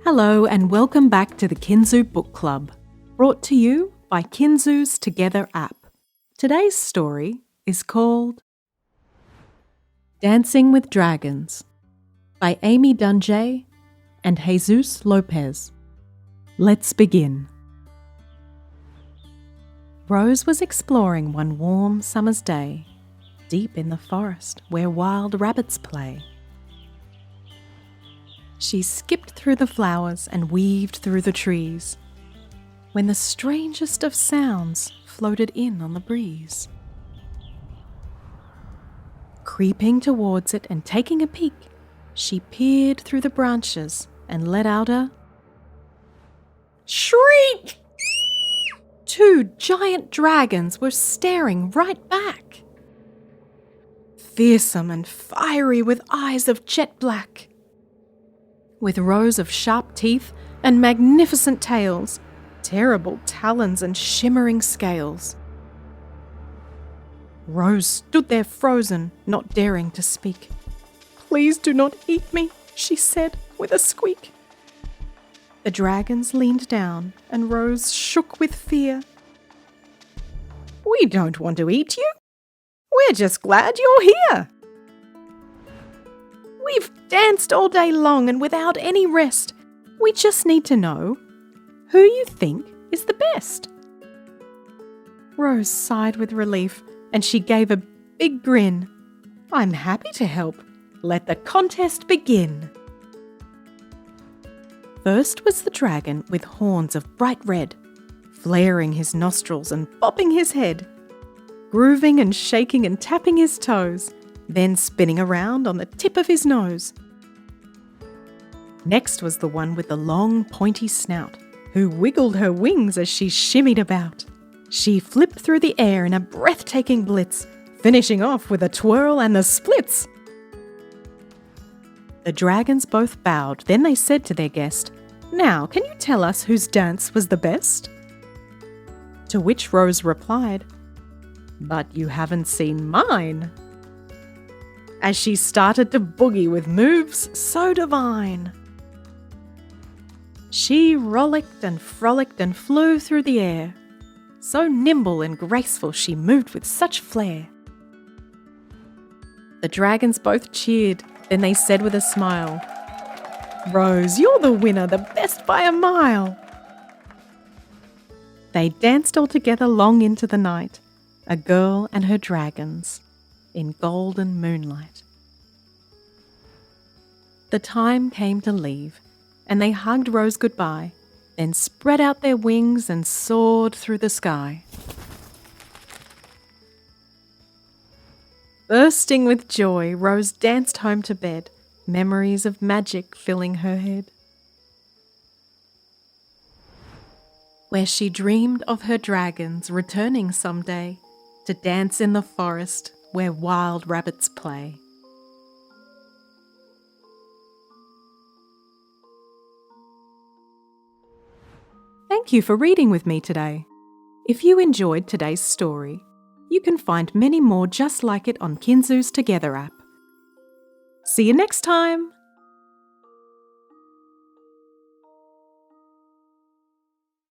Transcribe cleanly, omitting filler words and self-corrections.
Hello and welcome back to the Kinzoo Book Club, brought to you by Kinzoo's Together app. Today's story is called Dancing with Dragons by Amy Dunjey and Jesus Lopez. Let's begin. Rose was exploring one warm summer's day, deep in the forest where wild rabbits play. She skipped through the flowers and weaved through the trees, when the strangest of sounds floated in on the breeze. Creeping towards it and taking a peek, she peered through the branches and let out a shriek! 2 giant dragons were staring right back, fearsome and fiery with eyes of jet black. With rows of sharp teeth and magnificent tails, terrible talons and shimmering scales. Rose stood there frozen, not daring to speak. "Please do not eat me," she said with a squeak. The dragons leaned down and Rose shook with fear. "We don't want to eat you. We're just glad you're here. We've danced all day long and without any rest. We just need to know who you think is the best." Rose sighed with relief and she gave a big grin. "I'm happy to help. Let the contest begin." First was the dragon with horns of bright red, flaring his nostrils and bopping his head, grooving and shaking and tapping his toes, then spinning around on the tip of his nose. Next was the one with the long pointy snout, who wiggled her wings as she shimmied about. She flipped through the air in a breathtaking blitz, finishing off with a twirl and the splits. The dragons both bowed, then they said to their guest, "Now, can you tell us whose dance was the best?" To which Rose replied, "But you haven't seen mine," as she started to boogie with moves so divine. She rollicked and frolicked and flew through the air, so nimble and graceful she moved with such flair. The dragons both cheered, then they said with a smile, "Rose, you're the winner, the best by a mile." They danced all together long into the night, a girl and her dragons, in golden moonlight. The time came to leave, and they hugged Rose goodbye, then spread out their wings and soared through the sky. Bursting with joy, Rose danced home to bed, memories of magic filling her head, where she dreamed of her dragons returning someday to dance in the forest where wild rabbits play. Thank you for reading with me today. If you enjoyed today's story, you can find many more just like it on Kinzoo's Together app. See you next time!